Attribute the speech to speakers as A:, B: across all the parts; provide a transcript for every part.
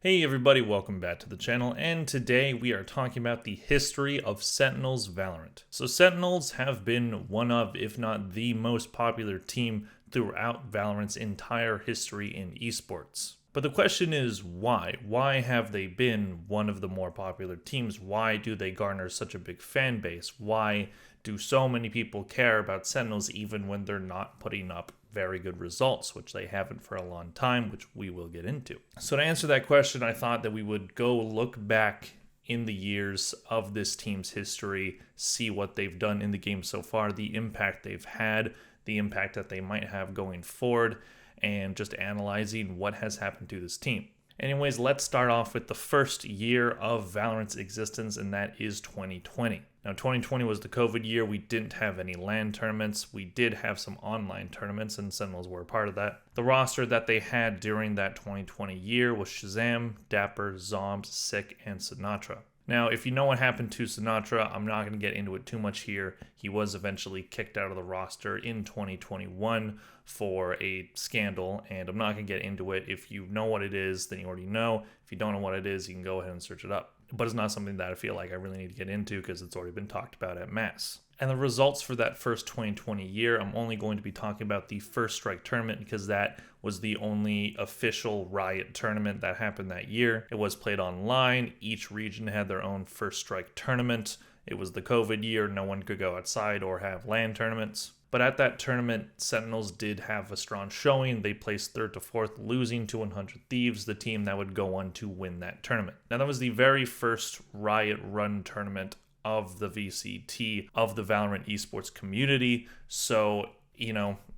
A: Hey everybody, welcome back to the channel, and today we are talking about the history of Sentinels Valorant. So Sentinels have been one of, if not the most popular team throughout Valorant's entire history in esports. But the question is why? Why have they been one of the more popular teams? Why do they garner such a big fan base? Why do so many people care about Sentinels even when they're not putting up very good results, which they haven't for a long time, which we will get into. So to answer that question, I thought that we would go look back in the years of this team's history, see what they've done in the game so far, the impact they've had, the impact that they might have going forward, and just analyzing what has happened to this team. Anyways, let's start off with the first year of Valorant's existence, and that is 2020. Now, 2020 was the COVID year. We didn't have any LAN tournaments. We did have some online tournaments, and Sentinels were a part of that. The roster that they had during that 2020 year was Shazam, Dapper, Zombs, Sick, and Sinatra. Now, if you know what happened to Sinatra, I'm not going to get into it too much here. He was eventually kicked out of the roster in 2021 for a scandal, and I'm not going to get into it. If you know what it is, then you already know. If you don't know what it is, you can go ahead and search it up. But it's not something that I feel like I really need to get into because it's already been talked about at mass. And the results for that first 2020 year, I'm only going to be talking about the First Strike tournament because that was the only official Riot tournament that happened that year. It was played online. Each region had their own First Strike tournament. It was the COVID year. No one could go outside or have LAN tournaments. But at that tournament, Sentinels did have a strong showing. They placed 3rd to 4th, losing to 100 Thieves, the team that would go on to win that tournament. Now, that was the very first Riot run tournament of the VCT, of the Valorant esports community. So,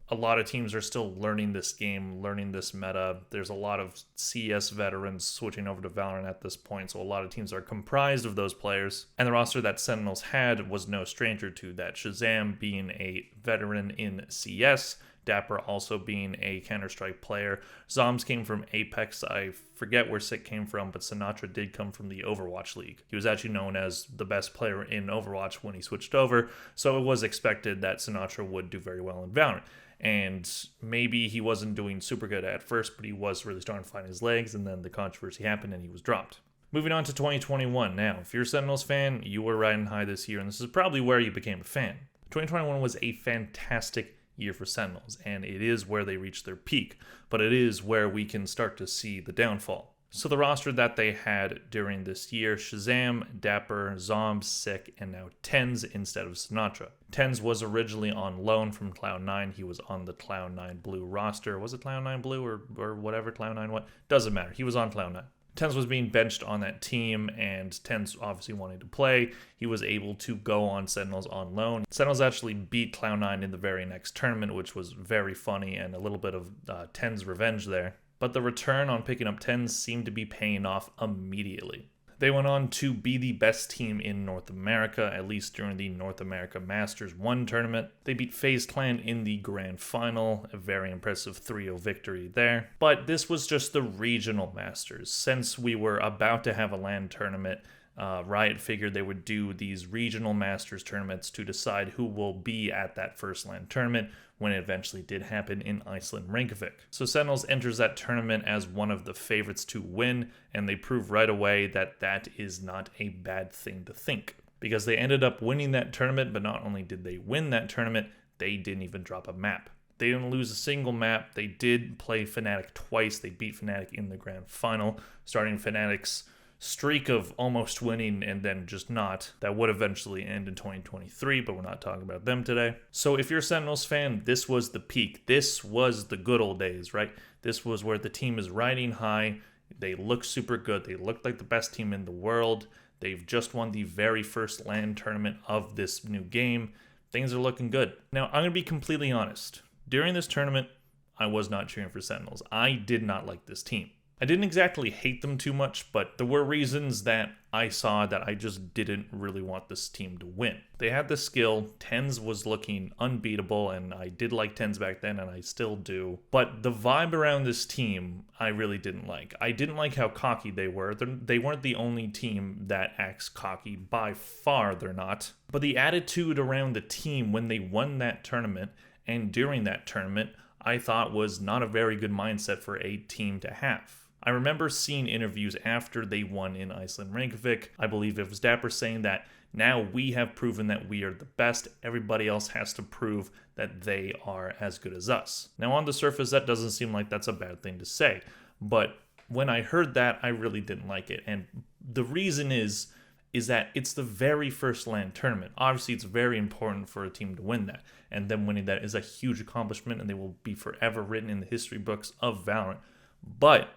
A: a lot of teams are still learning this game, learning this meta. There's a lot of CS veterans switching over to Valorant at this point, so a lot of teams are comprised of those players. And the roster that Sentinels had was no stranger to that. Shazam being a veteran in CS, Dapper also being a Counter-Strike player. Zombs came from Apex. I forget where Sick came from, but Sinatra did come from the Overwatch League. He was actually known as the best player in Overwatch when he switched over, so it was expected that Sinatra would do very well in Valorant. And maybe he wasn't doing super good at first, but he was really starting to find his legs, and then the controversy happened and he was dropped. Moving on to 2021. Now, if you're a Sentinels fan, you were riding high this year, and this is probably where you became a fan. 2021 was a fantastic year for Sentinels, and it is where they reached their peak, but it is where we can start to see the downfall. So the roster that they had during this year, Shazam, Dapper, Zombs, Sick, and now Tens instead of Sinatra. Tens was originally on loan from Cloud9. He was on the Cloud9 Blue roster. Was it Cloud9 Blue or whatever Cloud9 what? Doesn't matter. He was on Cloud9. Tens was being benched on that team, and Tens obviously wanted to play. He was able to go on Sentinels on loan. Sentinels actually beat Cloud9 in the very next tournament, which was very funny and a little bit of Tens revenge there. But the return on picking up Tens seemed to be paying off immediately. They went on to be the best team in North America, at least during the North America Masters 1 tournament. They beat FaZe Clan in the grand final, a very impressive 3-0 victory there. But this was just the regional Masters. Since we were about to have a LAN tournament, Riot figured they would do these regional Masters tournaments to decide who will be at that first LAN tournament when it eventually did happen in Iceland, Reykjavik. So Sentinels enters that tournament as one of the favorites to win, and they prove right away that that is not a bad thing to think. Because they ended up winning that tournament, but not only did they win that tournament, they didn't even drop a map. They didn't lose a single map. They did play Fnatic twice. They beat Fnatic in the grand final, starting Fnatic's streak of almost winning and then just not. That would eventually end in 2023, but we're not talking about them today. So if you're a Sentinels fan, this was the peak. This was the good old days, right? This was where the team is riding high. They look super good. They look like the best team in the world. They've just won the very first LAN tournament of this new game. Things are looking good. Now, I'm going to be completely honest. During this tournament, I was not cheering for Sentinels. I did not like this team. I didn't exactly hate them too much, but there were reasons that I saw that I just didn't really want this team to win. They had the skill. Tens was looking unbeatable, and I did like Tens back then, and I still do. But the vibe around this team, I really didn't like. I didn't like how cocky they were. They weren't the only team that acts cocky. By far, they're not. But the attitude around the team when they won that tournament and during that tournament, I thought was not a very good mindset for a team to have. I remember seeing interviews after they won in Iceland Reykjavik. I believe it was Dapper saying that now we have proven that we are the best. Everybody else has to prove that they are as good as us. Now, on the surface, that doesn't seem like that's a bad thing to say. But when I heard that, I really didn't like it. And the reason is that it's the very first LAN tournament. Obviously, it's very important for a team to win that. And them winning that is a huge accomplishment, and they will be forever written in the history books of Valorant. But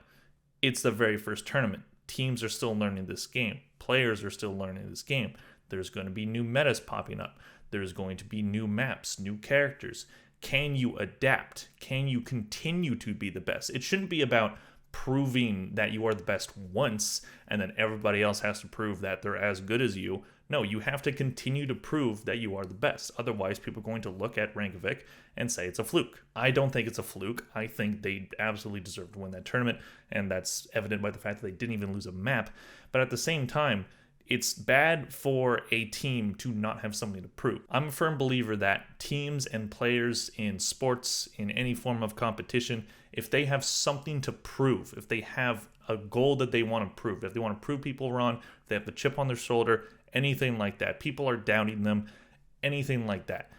A: it's the very first tournament. Teams are still learning this game. Players are still learning this game. There's going to be new metas popping up. There's going to be new maps, new characters. Can you adapt? Can you continue to be the best? It shouldn't be about proving that you are the best once and then everybody else has to prove that they're as good as you. No, you have to continue to prove that you are the best. Otherwise, people are going to look at Reykjavik and say it's a fluke. I don't think it's a fluke. I think they absolutely deserve to win that tournament, and that's evident by the fact that they didn't even lose a map. But at the same time, it's bad for a team to not have something to prove. I'm a firm believer that teams and players in sports, in any form of competition, if they have something to prove, if they have a goal that they want to prove, if they want to prove people wrong, if they have the chip on their shoulder, anything like that, people are doubting them, anything like that,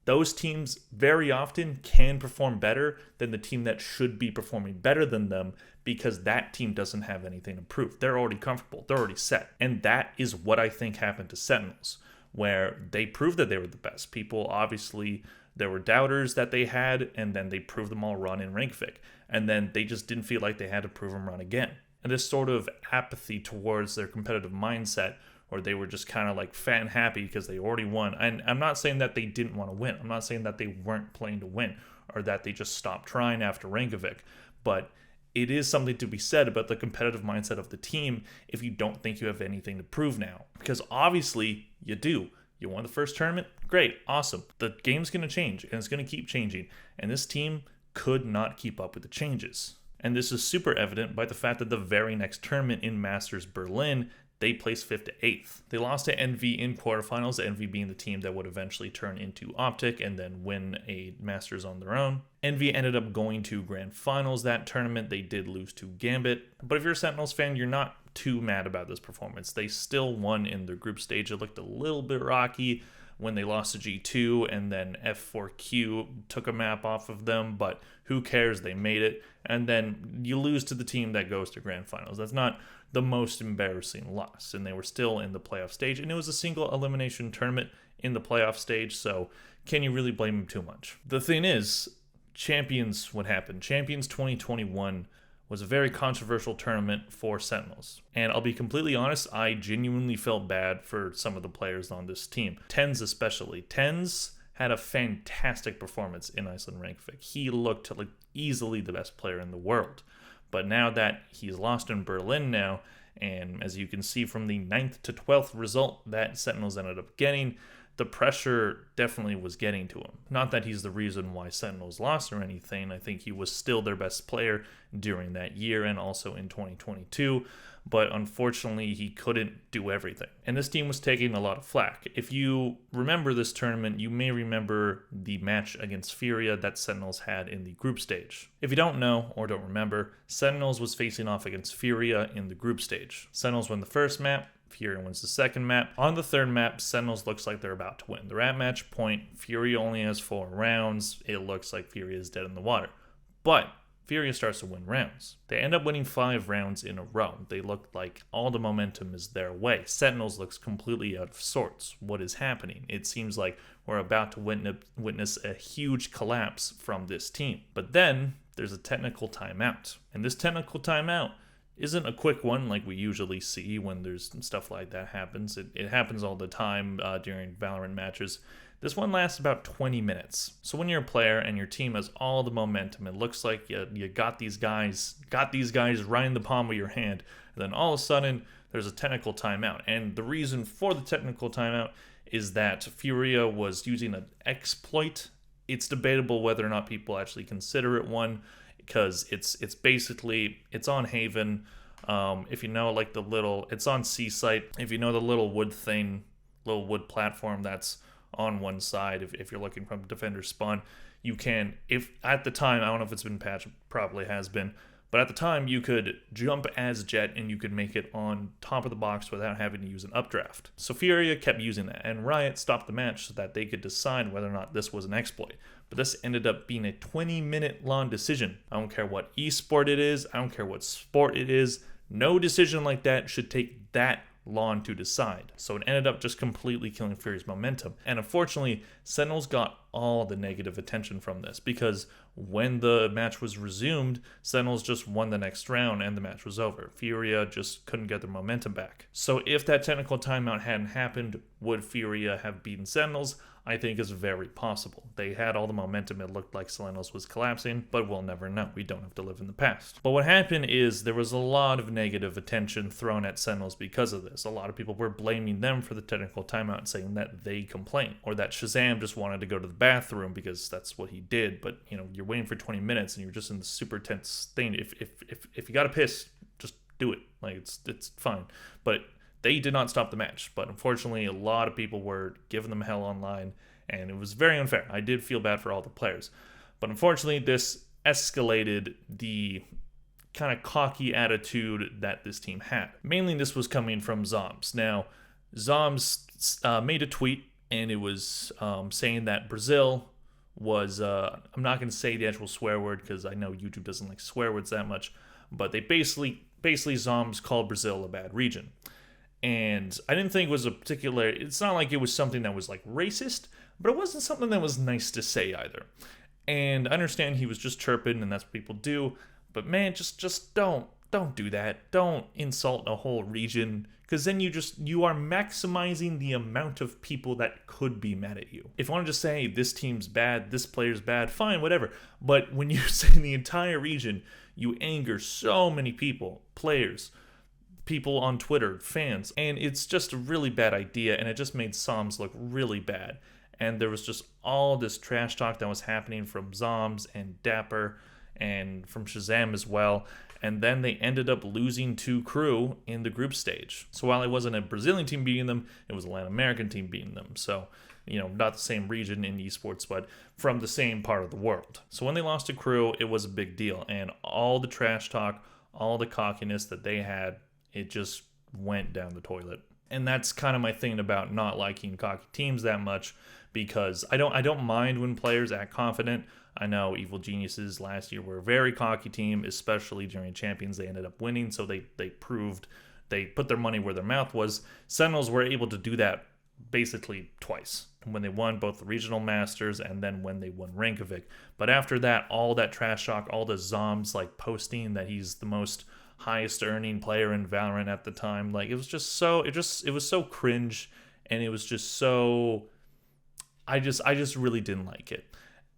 A: those teams very often can perform better than the team that should be performing better than them, because that team doesn't have anything to prove. They're already comfortable. They're already set. And that is what I think happened to Sentinels, where they proved that they were the best. People, obviously, there were doubters that they had, and then they proved them all wrong in Reykjavik. And then they just didn't feel like they had to prove them wrong again. And this sort of apathy towards their competitive mindset, or they were just kind of like fat and happy because they already won. And I'm not saying that they didn't want to win. I'm not saying that they weren't playing to win, or that they just stopped trying after Reykjavik. But it is something to be said about the competitive mindset of the team if you don't think you have anything to prove now. Because obviously you do. You won the first tournament? Great, awesome. The game's going to change, and it's going to keep changing. And this team could not keep up with the changes. And this is super evident by the fact that the very next tournament in Masters Berlin, they placed 5th to 8th. They lost to Envy in quarterfinals, Envy being the team that would eventually turn into Optic and then win a Masters on their own. Envy ended up going to Grand Finals that tournament. They did lose to Gambit. But if you're a Sentinels fan, you're not too mad about this performance. They still won in their group stage. It looked a little bit rocky when they lost to G2, and then F4Q took a map off of them, but who cares? They made it. And then you lose to the team that goes to Grand Finals. That's not the most embarrassing loss, and they were still in the playoff stage, and it was a single elimination tournament in the playoff stage, so can you really blame them too much? The thing is, Champions, what happened? Champions 2021 was a very controversial tournament for Sentinels. And I'll be completely honest, I genuinely felt bad for some of the players on this team. Tens especially. Tens had a fantastic performance in Iceland Reykjavik. He looked like easily the best player in the world. But now that he's lost in Berlin now, and as you can see from the 9th to 12th result that Sentinels ended up getting, the pressure definitely was getting to him. Not that he's the reason why Sentinels lost or anything. I think he was still their best player during that year and also in 2022. But unfortunately, he couldn't do everything. And this team was taking a lot of flack. If you remember this tournament, you may remember the match against Furia that Sentinels had in the group stage. If you don't know or don't remember, Sentinels was facing off against Furia in the group stage. Sentinels won the first map. Furia wins the second map. On the third map, Sentinels looks like they're about to win. They're at match point. Furia only has 4 rounds. It looks like Furia is dead in the water. But Furia starts to win rounds. They end up winning 5 rounds in a row. They look like all the momentum is their way. Sentinels looks completely out of sorts. What is happening? It seems like we're about to witness a huge collapse from this team. But then there's a technical timeout. And this technical timeout isn't a quick one like we usually see when there's stuff like that happens. It happens all the time during Valorant matches. This one lasts about 20 minutes. So when you're a player and your team has all the momentum, it looks like you got these guys right in the palm of your hand, and then all of a sudden there's a technical timeout. And the reason for the technical timeout is that Furia was using an exploit. It's debatable whether or not people actually consider it one, because it's basically, it's on Haven. If you know, like it's on Seasite. If you know the little wood wood platform that's on one side, if you're looking from Defender Spawn, you can, if at the time, I don't know if it's been patched, probably has been, But at the time, you could jump as Jet and you could make it on top of the box without having to use an updraft. So Furia kept using that, and Riot stopped the match so that they could decide whether or not this was an exploit. But this ended up being a 20-minute long decision. I don't care what esport it is, I don't care what sport it is, no decision like that should take that long to decide. So it ended up just completely killing Fury's momentum. And unfortunately, Sentinels got all the negative attention from this because when the match was resumed, Sentinels just won the next round and the match was over. Furia just couldn't get their momentum back. So if that technical timeout hadn't happened, would Furia have beaten Sentinels? I think is very possible. They had all the momentum, it looked like Sentinels was collapsing, but we'll never know. We don't have to live in the past. But what happened is there was a lot of negative attention thrown at Sentinels because of this. A lot of people were blaming them for the technical timeout, saying that they complained, or that Shazam just wanted to go to the bathroom because that's what he did. But you're waiting for 20 minutes and you're just in the super tense thing. If you gotta piss, just do it. Like it's fine. But they did not stop the match, but unfortunately a lot of people were giving them hell online, and it was very unfair. I did feel bad for all the players. But unfortunately, this escalated the kind of cocky attitude that this team had. Mainly this was coming from Zoms. Now, Zoms made a tweet, and it was saying that Brazil was, I'm not going to say the actual swear word because I know YouTube doesn't like swear words that much, but they basically Zoms called Brazil a bad region. And I didn't think it was it's not like it was something that was like racist, but it wasn't something that was nice to say either. And I understand he was just chirping and that's what people do, but man, just don't do that. Don't insult a whole region, because then you are maximizing the amount of people that could be mad at you. If you want to just say this team's bad, this player's bad, fine, whatever. But when you say the entire region, you anger so many people, players, people on Twitter, fans, and it's just a really bad idea, and it just made Zoms look really bad. And there was just all this trash talk that was happening from Zoms and Dapper and from Shazam as well, and then they ended up losing to Crew in the group stage. So while it wasn't a Brazilian team beating them, it was a Latin American team beating them. So, not the same region in esports, but from the same part of the world. So when they lost to Crew, it was a big deal, and all the trash talk, all the cockiness that they had, it just went down the toilet. And that's kind of my thing about not liking cocky teams that much, because I don't mind when players act confident. I know Evil Geniuses last year were a very cocky team, especially during Champions. They ended up winning, so they put their money where their mouth was. Sentinels were able to do that basically twice, when they won both the regional masters and then when they won Reykjavik. But after that, all that trash talk, all the Zoms like posting that he's the most highest earning player in Valorant at the time, like it was so cringe, and it was just so, I just really didn't like it.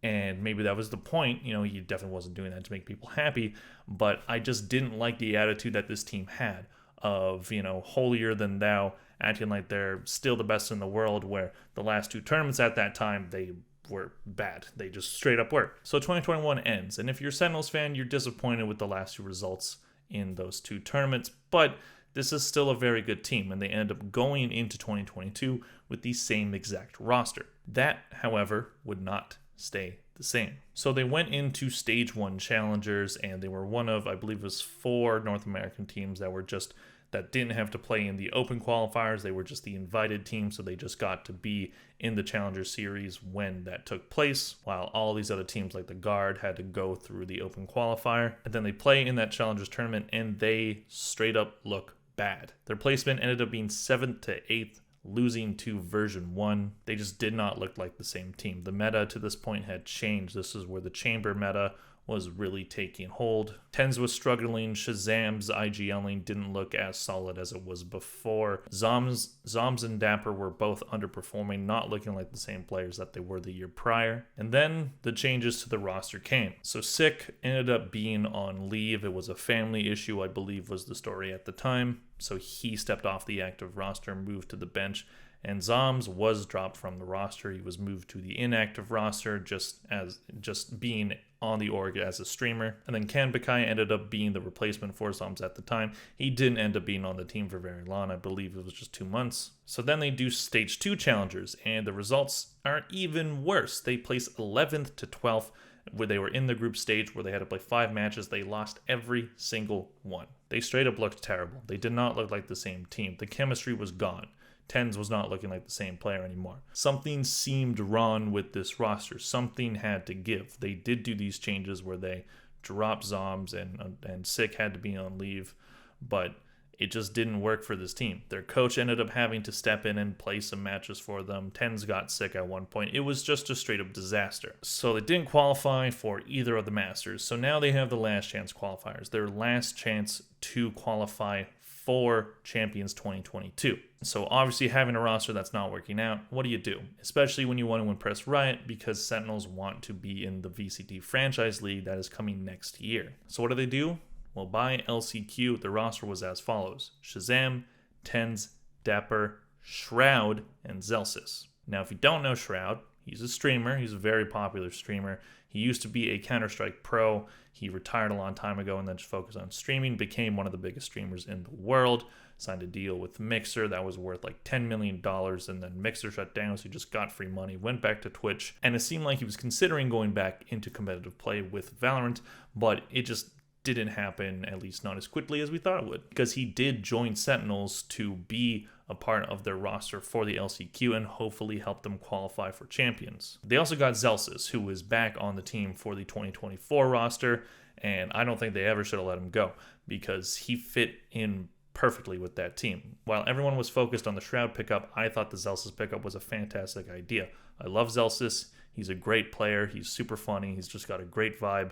A: And maybe that was the point, he definitely wasn't doing that to make people happy, but I just didn't like the attitude that this team had of, holier than thou, acting like they're still the best in the world, where the last two tournaments at that time, they were bad. They just straight up were. So 2021 ends, and if you're a Sentinels fan, you're disappointed with the last two results in those two tournaments, but this is still a very good team, and they end up going into 2022 with the same exact roster. That, however, would not stay the same. So they went into Stage 1 challengers, and they were one of, I believe it was 4 North American teams that didn't have to play in the open qualifiers. They were just the invited team, so they just got to be in the Challenger Series when that took place, while all these other teams like the Guard had to go through the open qualifier. And then they play in that Challengers tournament, and they straight up look bad. Their placement ended up being 7th to 8th, losing to version 1. They just did not look like the same team. The meta to this point had changed. This is where the chamber meta was really taking hold. Tens was struggling. Shazam's IGLing didn't look as solid as it was before. Zoms and Dapper were both underperforming, not looking like the same players that they were the year prior. And then the changes to the roster came. So Sick ended up being on leave. It was a family issue, I believe was the story at the time. So he stepped off the active roster, moved to the bench, and Zoms was dropped from the roster. He was moved to the inactive roster, just being on the org as a streamer. And then Kanbakai ended up being the replacement for Zoms at the time. He didn't end up being on the team for very long. I believe it was just 2 months. So then they do Stage 2 challengers, and the results are even worse. They place 11th to 12th. where they were in the group stage where they had to play 5 matches. They lost every single one. They straight up looked terrible. They did not look like the same team. The chemistry was gone. Tens was not looking like the same player anymore. Something seemed wrong with this roster. Something had to give. They did do these changes where they dropped Zombs and Sick had to be on leave, but it just didn't work for this team. Their coach ended up having to step in and play some matches for them. Tens got sick at one point. It was just a straight up disaster. So they didn't qualify for either of the Masters. So now they have the last chance qualifiers. Their last chance to qualify for Champions 2022. So obviously having a roster that's not working out, what do you do? Especially when you want to impress Riot, because Sentinels want to be in the VCT franchise league that is coming next year. So what do? Well, by LCQ, the roster was as follows: Shazam, Tens, Dapper, Shroud, and Zelsis. Now, if you don't know Shroud, he's a streamer. He's a very popular streamer. He used to be a Counter-Strike pro. He retired a long time ago and then just focused on streaming, became one of the biggest streamers in the world, signed a deal with Mixer that was worth like $10 million, and then Mixer shut down, so he just got free money, went back to Twitch, and it seemed like he was considering going back into competitive play with Valorant, but it just didn't happen, at least not as quickly as we thought it would, because he did join Sentinels to be a part of their roster for the LCQ and hopefully help them qualify for champions. They also got Zelsis, who is back on the team for the 2024 roster, and I don't think they ever should have let him go because he fit in perfectly with that team. While everyone was focused on the Shroud pickup, I thought the Zelsis pickup was a fantastic idea. I love Zelsis. He's a great player. He's super funny. He's just got a great vibe.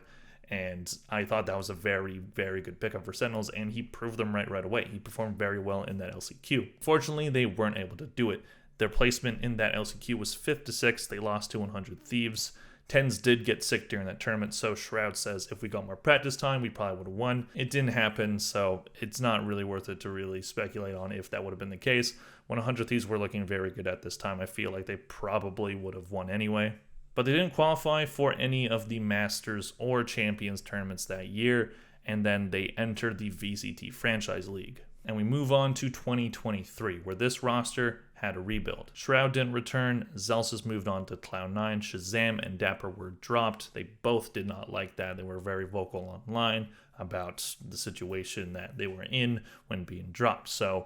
A: And I thought that was a very, very good pickup for Sentinels, and he proved them right away. He performed very well in that LCQ. Fortunately, they weren't able to do it. Their placement in that LCQ was 5th to 6th. They lost to 100 Thieves. Tens did get sick during that tournament, so Shroud says if we got more practice time, we probably would have won. It didn't happen, so it's not really worth it to really speculate on if that would have been the case. When 100 Thieves were looking very good at this time, I feel like they probably would have won anyway. But they didn't qualify for any of the Masters or Champions tournaments that year, and then they entered the VCT Franchise League. And we move on to 2023, where this roster had a rebuild. Shroud didn't return, Zelsis moved on to Cloud9, Shazam and Dapper were dropped. They both did not like that. They were very vocal online about the situation that they were in when being dropped. So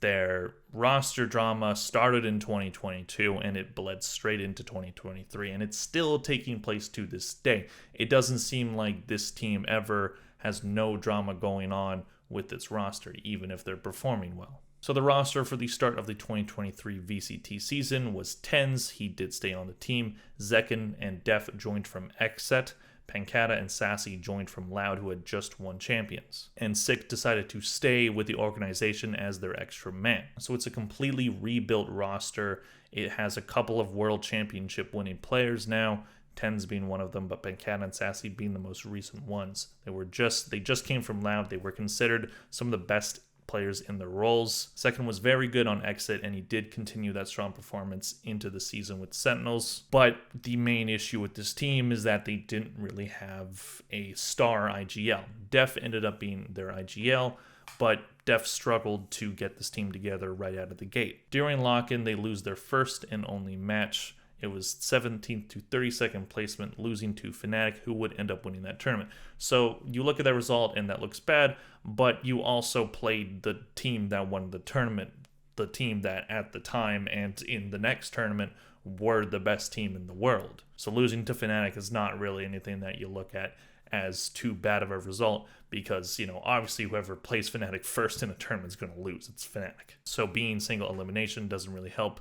A: their roster drama started in 2022 and it bled straight into 2023, and it's still taking place to this day. It doesn't seem like this team ever has no drama going on with its roster, even if they're performing well. So the roster for the start of the 2023 VCT season was Tens. He did stay on the team. Zekin and Def joined from Xset. Pancata and Sassy joined from Loud, who had just won champions. And Sick decided to stay with the organization as their extra man. So it's a completely rebuilt roster. It has a couple of world championship winning players now, Tens being one of them, but Pancata and Sassy being the most recent ones. They just came from Loud. They were considered some of the best players in their roles. Second was very good on exit, and he did continue that strong performance into the season with Sentinels. But the main issue with this team is that they didn't really have a star IGL. Def ended up being their IGL, but Def struggled to get this team together right out of the gate. During lock-in, they lose their first and only match. It was 17th to 32nd placement, losing to Fnatic, who would end up winning that tournament. So you look at that result, and that looks bad, but you also played the team that won the tournament, the team that at the time and in the next tournament were the best team in the world. So losing to Fnatic is not really anything that you look at as too bad of a result, because, obviously whoever plays Fnatic first in a tournament is going to lose. It's Fnatic. So being single elimination doesn't really help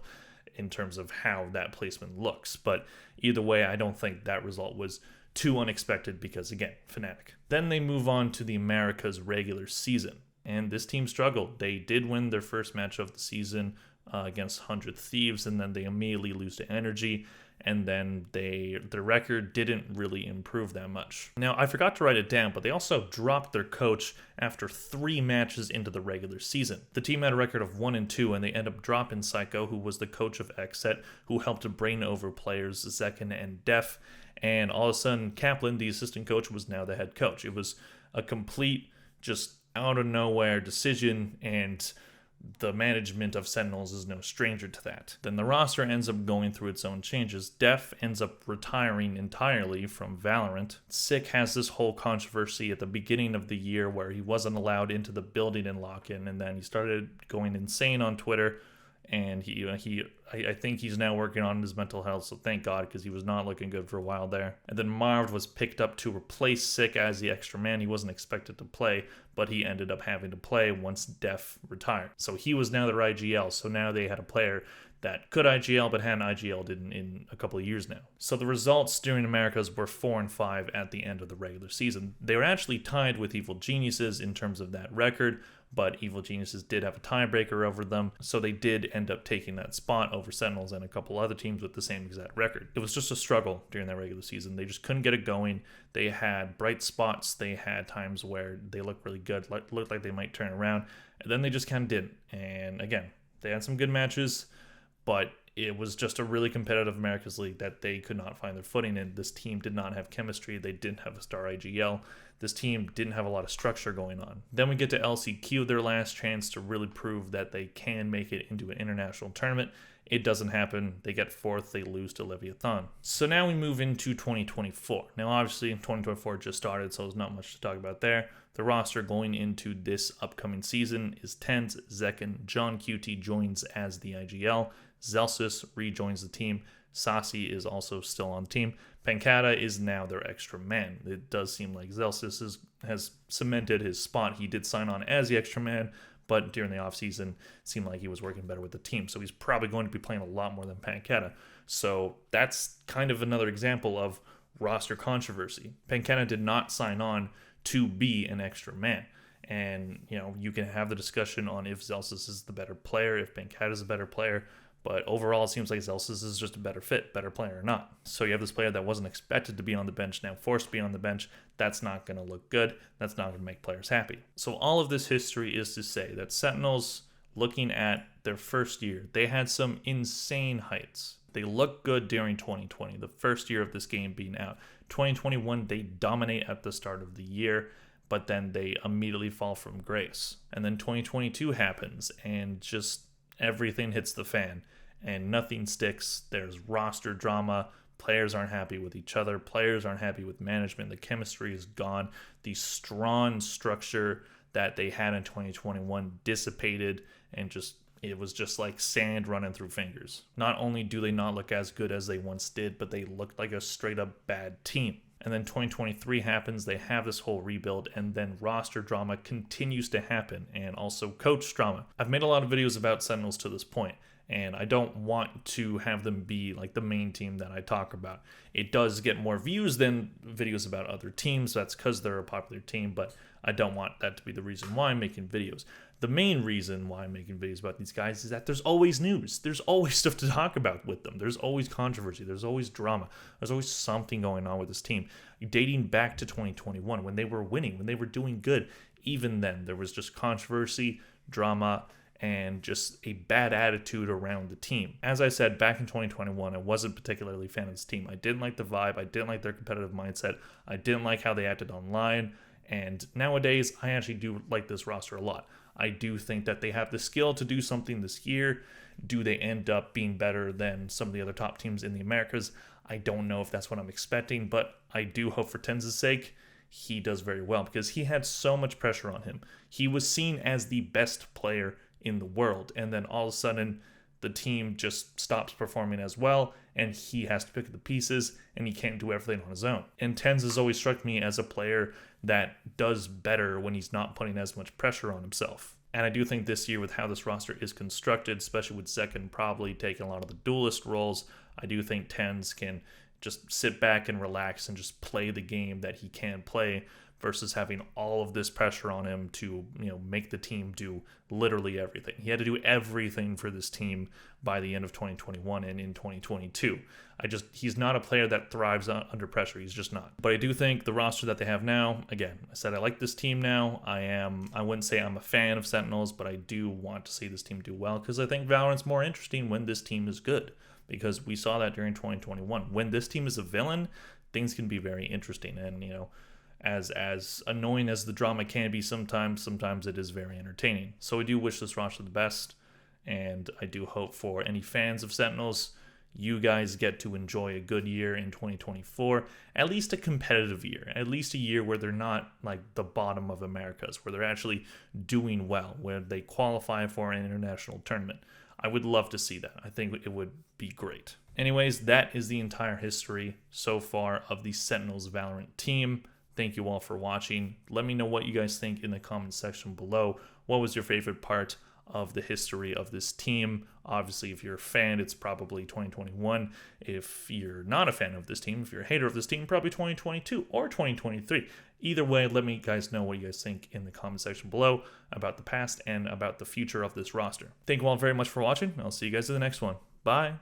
A: in terms of how that placement looks. But either way, I don't think that result was too unexpected because, again, Fnatic. Then they move on to the Americas regular season, and this team struggled. They did win their first match of the season against 100 Thieves, and then they immediately lose to Energy, and then their record didn't really improve that much. Now, I forgot to write it down, but they also dropped their coach after 3 matches into the regular season. The team had a record of 1-2, and they end up dropping Psycho, who was the coach of Xset, who helped to brain over players Zekin and Def, and all of a sudden, Kaplan, the assistant coach, was now the head coach. It was a complete, just out of nowhere decision, and the management of Sentinels is no stranger to that. Then the roster ends up going through its own changes. Def ends up retiring entirely from Valorant. Sick has this whole controversy at the beginning of the year where he wasn't allowed into the building in lock-in, and then he started going insane on Twitter. And I think he's now working on his mental health, so thank God, because he was not looking good for a while there. And then Marv was picked up to replace Sick as the extra man. He wasn't expected to play, but he ended up having to play once Def retired. So he was now their IGL, so now they had a player that could IGL but hadn't IGL'd in a couple of years now. So the results during Americas were 4-5 at the end of the regular season. They were actually tied with Evil Geniuses in terms of that record, but Evil Geniuses did have a tiebreaker over them, so they did end up taking that spot over Sentinels and a couple other teams with the same exact record. It was just a struggle during that regular season. They just couldn't get it going. They had bright spots. They had times where they looked really good, looked like they might turn around, and then they just kind of didn't. And again, they had some good matches, but it was just a really competitive Americas League that they could not find their footing in. This team did not have chemistry. They didn't have a star IGL. This team didn't have a lot of structure going on. Then we get to LCQ, their last chance to really prove that they can make it into an international tournament. It doesn't happen. They get fourth. They lose to Leviathan. So now we move into 2024. Now, obviously, 2024 just started, so there's not much to talk about there. The roster going into this upcoming season is Tens, Zekken, John QT joins as the IGL. Zelsis rejoins the team. Sasi is also still on the team. Pancata is now their extra man. It does seem like Zelsis has cemented his spot. He did sign on as the extra man, but during the offseason, it seemed like he was working better with the team. So he's probably going to be playing a lot more than Pancata. So that's kind of another example of roster controversy. Pancata did not sign on to be an extra man. And, you can have the discussion on if Zelsis is the better player, if Pancata is a better player. But overall, it seems like Zelsis is just a better fit, better player or not. So you have this player that wasn't expected to be on the bench, now forced to be on the bench. That's not going to look good. That's not going to make players happy. So all of this history is to say that Sentinels, looking at their first year, they had some insane heights. They looked good during 2020, the first year of this game being out. 2021, they dominate at the start of the year, but then they immediately fall from grace. And then 2022 happens, and just everything hits the fan and nothing sticks. There's roster drama. Players aren't happy with each other. Players aren't happy with management. The chemistry is gone. The strong structure that they had in 2021 dissipated, and it was just like sand running through fingers. Not only do they not look as good as they once did, but they look like a straight up bad team. And then 2023 happens, they have this whole rebuild, and then roster drama continues to happen, and also coach drama. I've made a lot of videos about Sentinels to this point, and I don't want to have them be like the main team that I talk about. It does get more views than videos about other teams. That's because they're a popular team, but I don't want that to be the reason why I'm making videos. The main reason why I'm making videos about these guys is that there's always news. There's always stuff to talk about with them. There's always controversy. There's always drama. There's always something going on with this team. Dating back to 2021, when they were winning, when they were doing good, even then there was just controversy, drama, and just a bad attitude around the team. As I said, back in 2021, I wasn't particularly a fan of this team. I didn't like the vibe. I didn't like their competitive mindset. I didn't like how they acted online. And nowadays, I actually do like this roster a lot. I do think that they have the skill to do something this year. Do they end up being better than some of the other top teams in the Americas? I don't know if that's what I'm expecting, but I do hope for Tens' sake he does very well, because he had so much pressure on him. He was seen as the best player in the world, and then all of a sudden the team just stops performing as well, and he has to pick up the pieces, and he can't do everything on his own. And Tens has always struck me as a player that does better when he's not putting as much pressure on himself. And I do think this year, with how this roster is constructed, especially with Zekken probably taking a lot of the duelist roles, I do think Tens can just sit back and relax and just play the game that he can play, versus having all of this pressure on him to, make the team do literally everything. He had to do everything for this team by the end of 2021 and in 2022. He's not a player that thrives under pressure. He's just not. But I do think the roster that they have now, again, I said I like this team now. I wouldn't say I'm a fan of Sentinels, but I do want to see this team do well, because I think Valorant's more interesting when this team is good, because we saw that during 2021. When this team is a villain, things can be very interesting. And, as annoying as the drama can be sometimes it is very entertaining. So I do wish this roster the best, and I do hope for any fans of Sentinels, you guys get to enjoy a good year in 2024, at least a competitive year, at least a year where they're not like the bottom of Americas, where they're actually doing well, where they qualify for an international tournament. I would love to see that. I think it would be great. Anyways, that is the entire history so far of the Sentinels Valorant team. Thank you all for watching. Let me know what you guys think in the comment section below. What was your favorite part of the history of this team? Obviously, if you're a fan, it's probably 2021. If you're not a fan of this team, if you're a hater of this team, probably 2022 or 2023. Either way, let me guys know what you guys think in the comment section below about the past and about the future of this roster. Thank you all very much for watching. I'll see you guys in the next one. Bye.